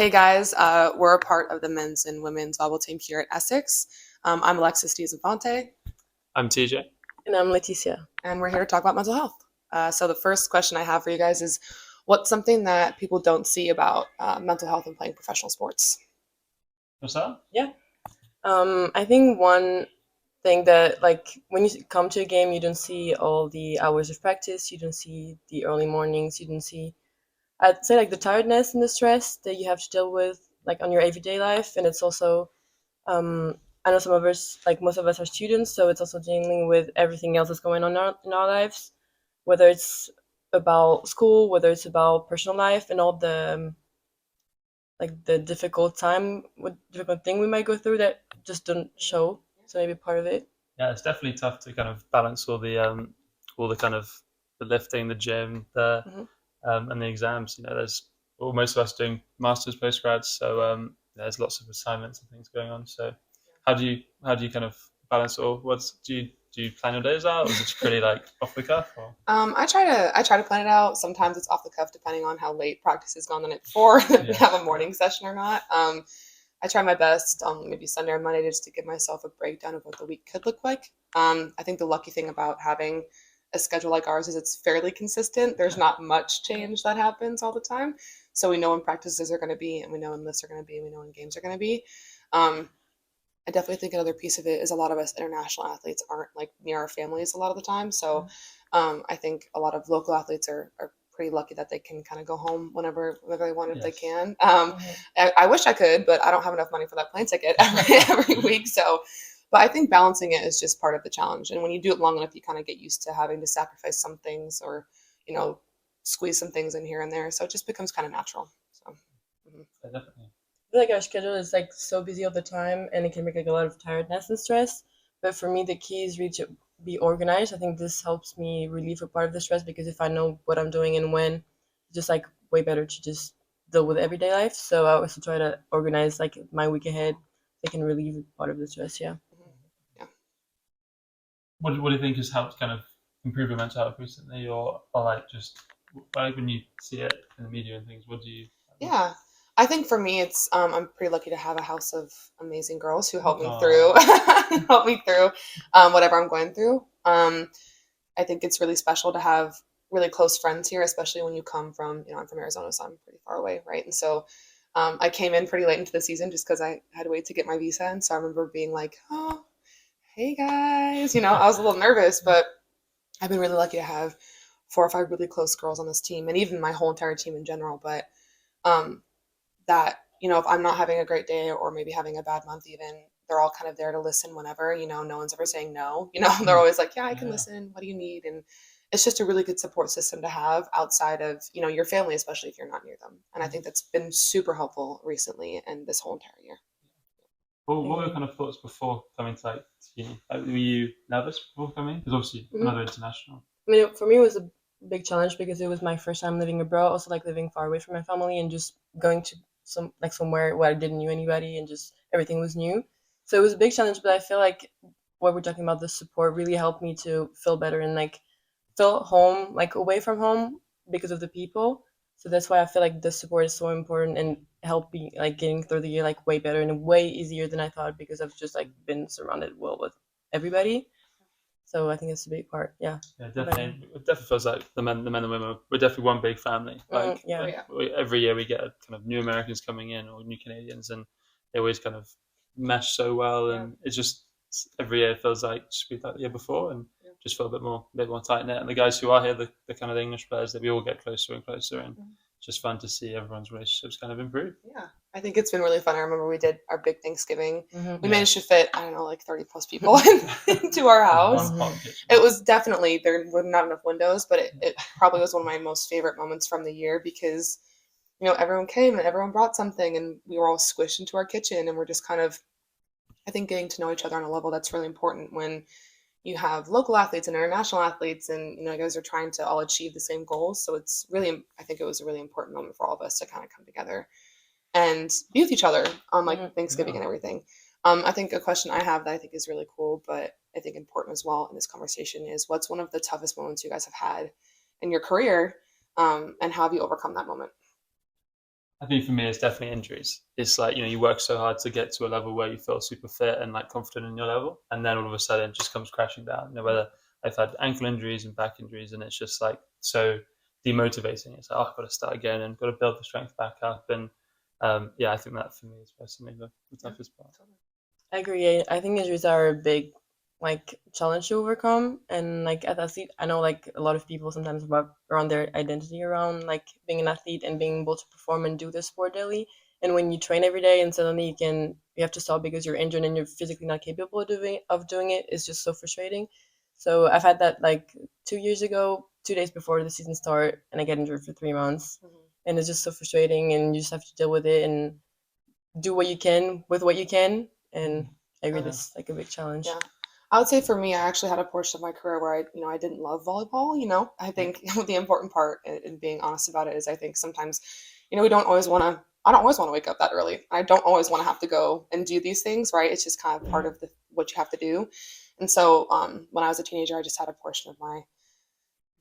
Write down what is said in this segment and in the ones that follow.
Hey guys, we're a part of the men's and women's volleyball team here at Essex. I'm Alexis Infante, I'm TJ. And I'm Laetitia. and we're here to talk about mental health. So the first question I have for you guys is, what's something that people don't see about mental health and playing professional sports? What's that? Yeah. I think one thing that, like, when you come to a game, you don't see all the hours of practice, you don't see the early mornings, you don't see, I'd say, like, the tiredness and the stress that you have to deal with, like, on your everyday life. And it's also, I know some of us, like, most of us are students, so it's also dealing with everything else that's going on in our lives, whether it's about school, whether it's about personal life, and all the like the difficult thing we might go through that just don't show. So maybe part of it. Yeah, it's definitely tough to kind of balance all the kind of the lifting, the gym, the Hmm. and the exams. There's most of us doing masters, postgrads, so there's lots of assignments and things going on. So how do you kind of balance it all? Do you plan your days out, or is it pretty like off the cuff? Or? I try to plan it out. Sometimes it's off the cuff depending on how late practice has gone the night before, if we Yeah, have a morning session or not. I try my best on maybe Sunday or Monday just to give myself a breakdown of what the week could look like. I think the lucky thing about having a schedule like ours is it's fairly consistent. There's not much change that happens all the time. So we know when practices are going to be, and we know when lifts are going to be, and we know when games are going to be. Um, I definitely think another piece of it is a lot of us international athletes aren't like near our families a lot of the time. So I think a lot of local athletes are pretty lucky that they can kind of go home whenever they want if they Yes. can. Hmm. I wish I could, but I don't have enough money for that plane ticket every week. So, but I think balancing it is just part of the challenge. And when you do it long enough, you kind of get used to having to sacrifice some things or, you know, squeeze some things in here and there. So it just becomes kind of natural. So, mhm. Yeah, definitely. I feel like our schedule is like so busy all the time, and it can make like a lot of tiredness and stress. But for me, the key is really to be organized. I think this helps me relieve a part of the stress because if I know what I'm doing and when, it's just like way better to just deal with everyday life. So I also try to organize like my week ahead. So I can relieve part of the stress. Yeah. Mhm. Yeah. What do you think has helped kind of improve your mental health recently, or like just like when you see it in the media and things? What do you? Yeah. I think for me, it's I'm pretty lucky to have a house of amazing girls who help me through Oh, help me through whatever I'm going through. I think it's really special to have really close friends here, especially when you come from, I'm from Arizona, so I'm pretty far away, right? And so I came in pretty late into the season just because I had to wait to get my visa. And so I remember being like, oh, hey guys, I was a little nervous, but I've been really lucky to have 4 or 5 really close girls on this team and even my whole entire team in general. But um, that if I'm not having a great day or maybe having a bad month even, they're all kind of there to listen whenever. No one's ever saying no. They're always like, yeah, I can yeah. listen, what do you need? And it's just a really good support system to have outside of your family, especially if you're not near them. And I think that's been super helpful recently and this whole entire year. What were your kind of thoughts before coming to like to uni? Like, were you nervous before coming? Because obviously Mhm. another international. I mean, for me, it was a big challenge because it was my first time living abroad. Also, like living far away from my family and just going to somewhere where I didn't know anybody and just everything was new. So it was a big challenge. But I feel like what we're talking about, the support, really helped me to feel better and like feel home, like away from home because of the people. So that's why I feel like the support is so important and helped me like getting through the year like way better and way easier than I thought because I've just like been surrounded well with everybody. So I think it's a big part. Yeah. Yeah, What about you? definitely. It definitely feels like the men and women. We're definitely one big family. Like Oh Yeah. yeah. every year we get kind of new Americans coming in or new Canadians, and they always kind of mesh so well. Yeah. And it's just every year feels like just be like the year before, and Yeah. just feel a bit more tight knit. And the guys who are here, the kind of the English players, that we all get closer and closer, and it's just fun to see everyone's relationships kind of improve. Yeah, I think it's been really fun. I remember we did our big Thanksgiving. Hmm. We Yeah, managed to fit, I don't know, like 30 plus people into our there's one house. hot Hmm. kitchen. It was definitely, there were not enough windows, but it probably was one of my most favorite moments from the year because, everyone came and everyone brought something and we were all squished into our kitchen and we're just kind of, I think, getting to know each other on a level that's really important when you have local athletes and international athletes and, you guys are trying to all achieve the same goals. So it's really, I think it was a really important moment for all of us to kind of come together and be with each other on like Hmm. Thanksgiving Yeah. and everything. I think a question I have that I think is really cool, but I think important as well in this conversation is what's one of the toughest moments you guys have had in your career, and how have you overcome that moment? I think for me, it's definitely injuries. It's like, you work so hard to get to a level where you feel super fit and like confident in your level, and then all of a sudden it just comes crashing down. Whether I've had ankle injuries and back injuries, and it's just like so demotivating. It's like, oh, I've got to start again and got to build the strength back up. And yeah, I think that for me is personally the Yeah, toughest part. totally. I agree. I think injuries are a big like challenge to overcome. And like as an athlete, I know like a lot of people sometimes wrap around their identity around like being an athlete and being able to perform and do the sport daily. And when you train every day and suddenly you have to stop because you're injured and you're physically not capable of doing it, it's just so frustrating. So I've had that like 2 years ago, 2 days before the season start, and I get injured for 3 months. Mhm. And it's just so frustrating, and you just have to deal with it and do what you can with what you can. And I agree, Yeah. that's like a big challenge. Yeah. I would say for me, I actually had a portion of my career where I didn't love volleyball. I think the important part in being honest about it is I think sometimes, we don't always want to, I don't always want to wake up that early. I don't always want to have to go and do these things, right? It's just kind of part of what you have to do. And so when I was a teenager, I just had a portion of my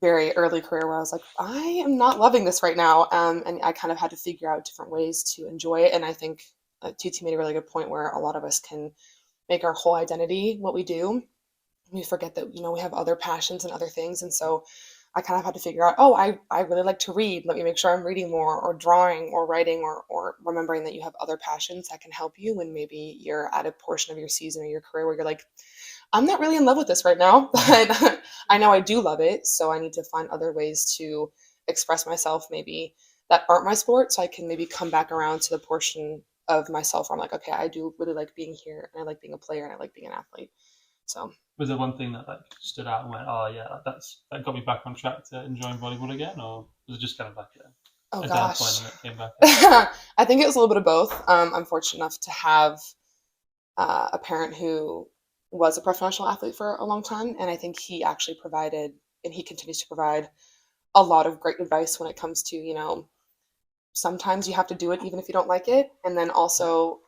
very early career where I was like, I am not loving this right now. And I kind of had to figure out different ways to enjoy it. And I think Tuti made a really good point where a lot of us can make our whole identity what we do. We forget that we have other passions and other things, and so I kind of had to figure out, oh, I really like to read, let me make sure I'm reading more, or drawing or writing, or remembering that you have other passions that can help you when maybe you're at a portion of your season or your career where you're like, I'm not really in love with this right now, but I know I do love it, so I need to find other ways to express myself maybe that aren't my sport, so I can maybe come back around to the portion of myself where I'm like, okay, I do really like being here, and I like being a player, and I like being an athlete. So Was there one thing that like stood out and went, oh yeah, that got me back on track to enjoying volleyball again, or was it just kind of like oh a down point gosh, and it came back up? I think it was a little bit of both. I'm fortunate enough to have a parent who was a professional athlete for a long time, and I think he actually provided, and he continues to provide, a lot of great advice when it comes to sometimes you have to do it even if you don't like it, and then also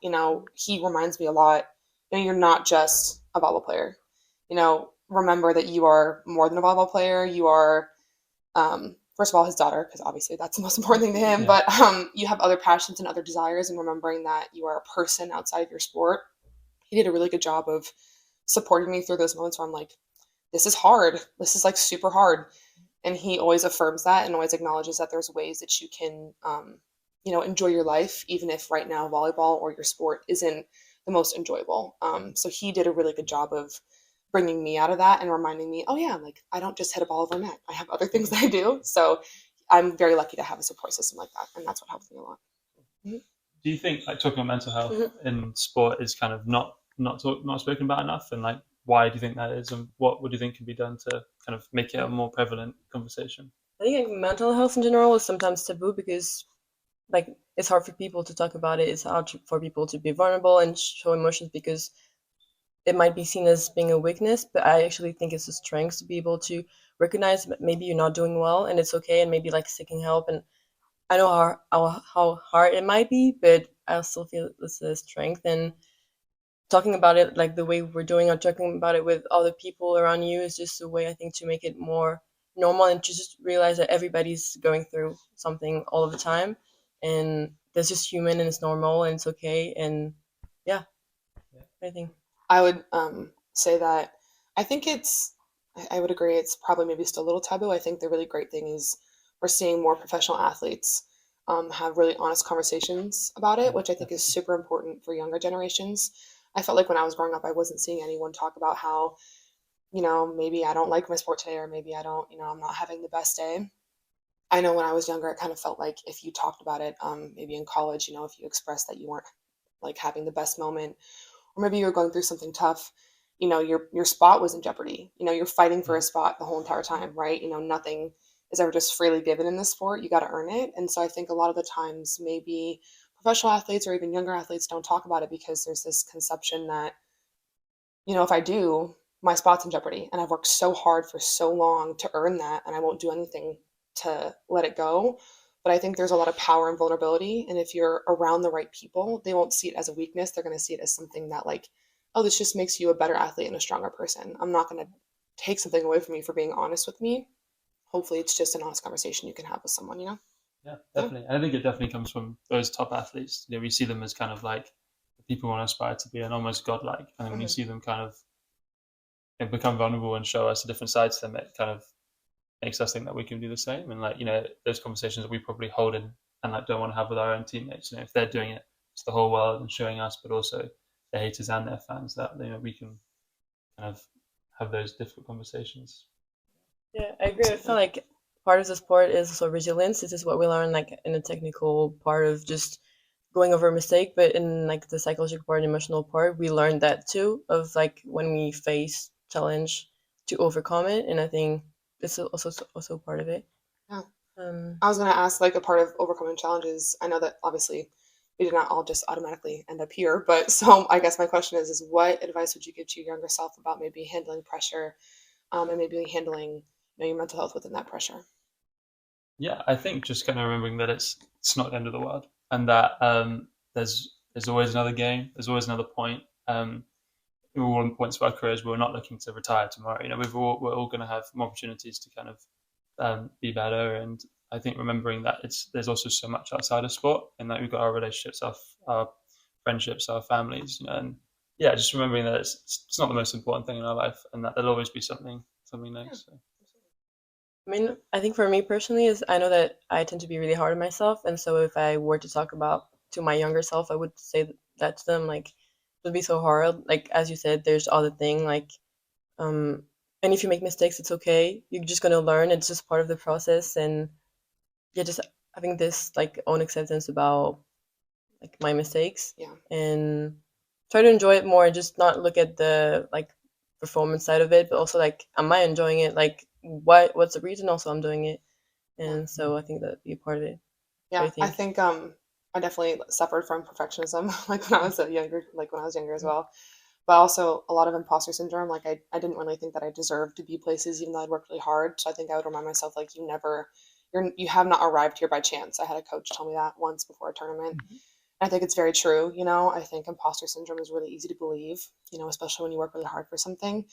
he reminds me a lot. You're not just a volleyball player. Remember that you are more than a volleyball player. You are first of all his daughter, because obviously that's the most important thing to him, Yeah. but you have other passions and other desires, and remembering that you are a person outside of your sport. He did a really good job of supporting me through those moments where I'm like, this is hard, this is like super hard, and he always affirms that and always acknowledges that there's ways that you can enjoy your life, even if right now volleyball or your sport isn't the most enjoyable. So he did a really good job of bringing me out of that and reminding me, oh yeah, like I don't just hit a ball over a net. I have other things that I do. So I'm very lucky to have a support system like that, and that's what helps me a lot. Mhm. Do you think like talking about mental health Mhm. in sport is kind of not spoken about enough, and like why do you think that is, and what do you think can be done to kind of make it a more prevalent conversation? I think like mental health in general is sometimes taboo because like it's hard for people to talk about it. It's hard for people to be vulnerable and show emotions because it might be seen as being a weakness, but I actually think it's a strength to be able to recognize that maybe you're not doing well and it's okay, and maybe like seeking help. And I know how hard it might be, but I still feel it's a strength. And talking about it like the way we're doing or talking about it with other people around you is just a way I think to make it more normal and to just realize that everybody's going through something all of the time, and that's just human and it's normal and it's okay. And yeah, I think. I would say that I think I would agree, it's probably maybe still a little taboo. I think the really great thing is we're seeing more professional athletes have really honest conversations about it, Yeah, which I think is definitely. super important for younger generations. I felt like when I was growing up, I wasn't seeing anyone talk about how, maybe I don't like my sport today, or maybe I don't, I'm not having the best day. I know when I was younger, it kind of felt like if you talked about it, maybe in college, if you expressed that you weren't like having the best moment, or maybe you're going through something tough, your spot was in jeopardy. You're fighting for Yeah. a spot the whole entire time, right? Nothing is ever just freely given in this sport. You got to earn it. And so I think a lot of the times maybe professional athletes or even younger athletes don't talk about it because there's this conception that, if I do, my spot's in jeopardy, and I've worked so hard for so long to earn that, and I won't do anything to let it go. But I think there's a lot of power and vulnerability, and if you're around the right people, they won't see it as a weakness. They're going to see it as something that, like, oh, this just makes you a better athlete and a stronger person. I'm not going to take something away from you for being honest with me. Hopefully, it's just an honest conversation you can have with someone. Yeah, definitely. And I think it definitely comes from those top athletes. We see them as kind of like the people we want to aspire to be and almost godlike. And then when you Mhm. see them kind of become vulnerable and show us a different side to them, it kind of makes us think that we can do the same. And like, those conversations that we probably hold in and like don't want to have with our own teammates, if they're doing it to the whole world and showing us, but also their haters and their fans, that we can kind of have those difficult conversations. Yeah, I agree. I feel like part of the sport is also resilience. This is what we learn like in the technical part of just going over a mistake, but in like the psychological part, emotional part, we learn that too of like when we face challenge to overcome it, and I think this is also part of it. Yeah. Um, I was going to ask, like, a part of overcoming challenges. I know that obviously we did not all just automatically end up here, but so I guess my question is what advice would you give to your younger self about maybe handling pressure, and maybe handling your mental health within that pressure? Yeah, I think just kind of remembering that it's not the end of the world, and that there's always another game, there's always another point. We're all on points of our careers. We're not looking to retire tomorrow. We're all going to have more opportunities to kind of be better. And I think remembering that there's also so much outside of sport, and that we've got our relationships, our friendships, our families, and yeah, just remembering that it's not the most important thing in our life, and that there'll always be something Yeah. next. So. I mean, I think for me personally is I know that I tend to be really hard on myself, and so if I were to talk about to my younger self, I would say that to them like it would be so hard. Like as you said, there's all the thing like um, and if you make mistakes, it's okay. You're just gonna learn. It's just part of the process, and yeah, just having this like own acceptance about like my mistakes Yeah. and try to enjoy it more and just not look at the like performance side of it, but also like am I enjoying it? Like what's the reason also I'm doing it? Yeah. And so I think that'd be a part of it. What do Yeah. you I think? think I definitely suffered from perfectionism like when I was younger, like when I was younger as well. But also a lot of imposter syndrome. Like I didn't really think that I deserved to be places even though I'd worked really hard. So I think I would remind myself like you have not arrived here by chance. I had a coach tell me that once before a tournament. I think it's very true. I think imposter syndrome is really easy to believe, especially when you work really hard for something.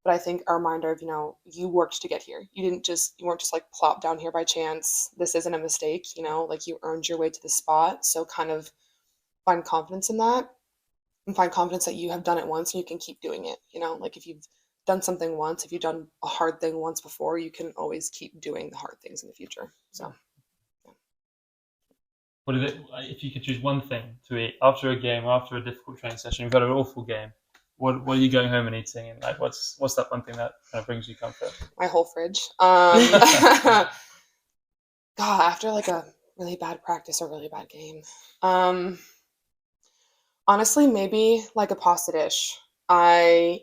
But I think a reminder of, you worked to get here. You weren't just like plopped down here by chance. This isn't a mistake, like you earned your way to the spot. So kind of find confidence in that and find confidence that you have done it once and you can keep doing it. Like if you've done something once, if you've done a hard thing once before, you can always keep doing the hard things in the future. So, yeah. What is it? If you could choose one thing to eat after a game or after a difficult training session, you've had an awful game. What are you going home and eating? And like, what's that one thing that kind of brings you comfort? My whole fridge. God, after like a really bad practice or really bad game. Um, Honestly, maybe like a pasta dish. I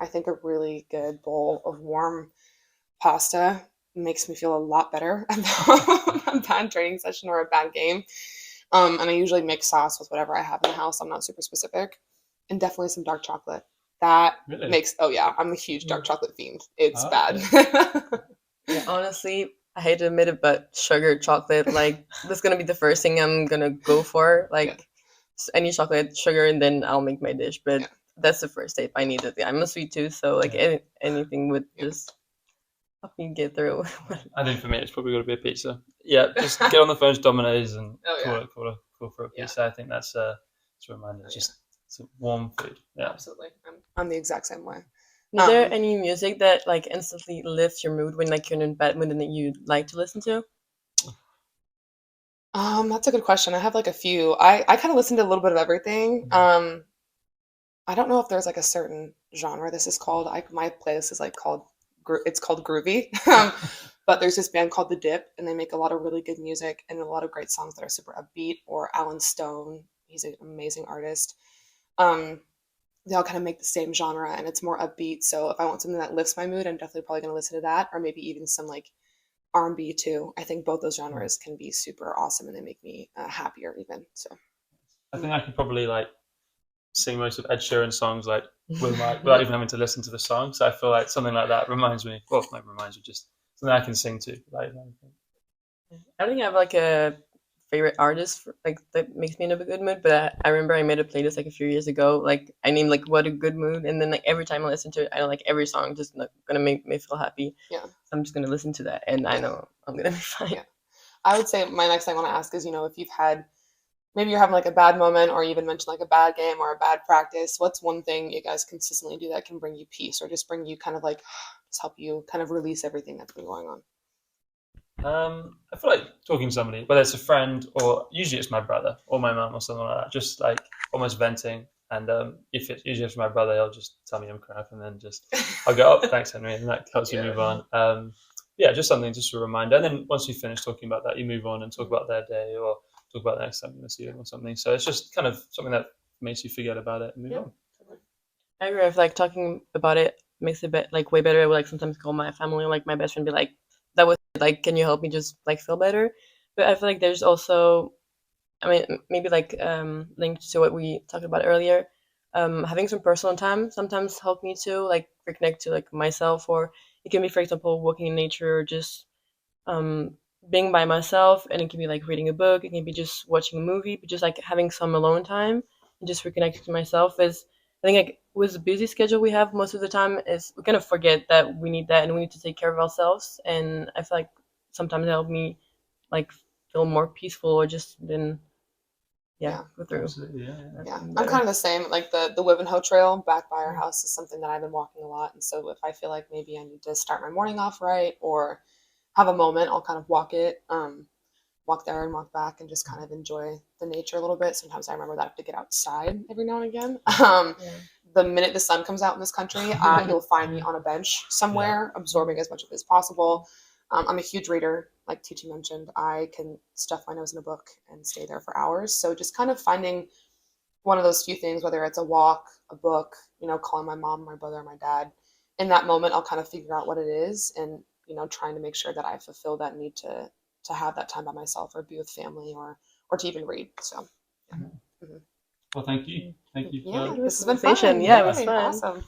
think a really good bowl of warm pasta makes me feel a lot better about a bad training session or a bad game. And I usually mix sauce with whatever I have in the house. I'm not super specific. And definitely some dark chocolate. That Really? makes, oh yeah, I'm a huge dark chocolate fiend. It's Ah, bad. okay. Yeah, honestly, I hate to admit it, but sugar, chocolate, like that's gonna be the first thing I'm gonna go for. Yeah, Like any chocolate, sugar, and then I'll make my dish. But yeah, that's the first step. I need it. I'm a sweet tooth, so like Yeah. anything would yeah. just help me get through. I think for me, it's probably got to be a pizza. Yeah, just get on the phone to Domino's and Oh yeah, call for a yeah, pizza. I think that's a reminder. oh It's yeah. just it's a warm food. Yeah. Absolutely. I'm the exact same way. Is there Um, any music that like instantly lifts your mood when like you're in a bad mood and that you like to listen to? that's a good question. I have like a few. I kind of listen to a little bit of everything. I don't know if there's like a certain genre this is called. My playlist is like it's called Groovy. But there's this band called The Dip, and they make a lot of really good music and a lot of great songs that are super upbeat. Or Alan Stone, he's an amazing artist. Um, they all kind of make the same genre, and it's more upbeat. So if I want something that lifts my mood, I'm definitely probably going to listen to that, or maybe even some like R&B too. I think both those genres can be super awesome, and they make me happier even. So. I Mm. think I could probably like sing most of Ed Sheeran songs like without even having to listen to the song. So I feel like something like that reminds me. Well, not reminds you, just something I can sing to. Like, I don't think I have like a favorite artist like that makes me in a good mood, but I remember I made a playlist like a few years ago. Like I named like what a good mood, and then like every time I listen to it, I know like every song just gonna make me feel happy. Yeah, So I'm just gonna listen to that, and I yeah, know I'm gonna be fine. yeah. I would say my next thing I want to ask is, if you've had, maybe you're having like a bad moment, or you even mentioned like a bad game or a bad practice, what's one thing you guys consistently do that can bring you peace or just bring you kind of like, just help you kind of release everything that's been going on? I feel like talking to somebody, whether it's a friend or usually it's my brother or my mum or something like that, just like almost venting. And if it's usually it's my brother, he'll just tell me I'm crap, and then I'll go, oh, thanks, Henry, and that helps you Yeah. move on. Yeah, just something, just a reminder. And then once you finish talking about that, you move on and talk about their day or talk about the next time you see them or something. So it's just kind of something that makes you forget about it and move Yeah. on. I agree. If like talking about it makes it like way better. I would like sometimes call my family, like my best friend, be like, "That was like, can you help me just like feel better?" But I feel like there's also, I mean, maybe like linked to what we talked about earlier. Having some personal time sometimes help me to like reconnect to like myself, or it can be, for example, walking in nature or just um, being by myself, and it can be like reading a book, it can be just watching a movie, but just like having some alone time and just reconnecting to myself is, I think, like with the busy schedule we have most of the time, is we kind of forget that we need that and we need to take care of ourselves. And I feel like sometimes it helped me like feel more peaceful or just then Yeah. go through Absolutely, yeah. Yeah, everything I'm kind better. of the same. Like the Wivenhoe Trail back by our house is something that I've been walking a lot, and so if I feel like maybe I need to start my morning off right or have a moment, I'll kind of walk it, walk there and walk back, and just kind of enjoy the nature a little bit. Sometimes I remember that I have to get outside every now and again. Yeah. The minute the sun comes out in this country, you'll find me on a bench Yeah. somewhere, absorbing as much of it as possible. I'm a huge reader, like Titi mentioned. I can stuff my nose in a book and stay there for hours. So just kind of finding one of those few things, whether it's a walk, a book, calling my mom, my brother, my dad. In that moment, I'll kind of figure out what it is, and trying to make sure that I fulfill that need to have that time by myself or be with family or to even read. So, yeah. Mhm. Well, thank you. Thank you Yeah, for Thank you for this this has been conversation. fun. Yeah, it was Yay, fun. awesome.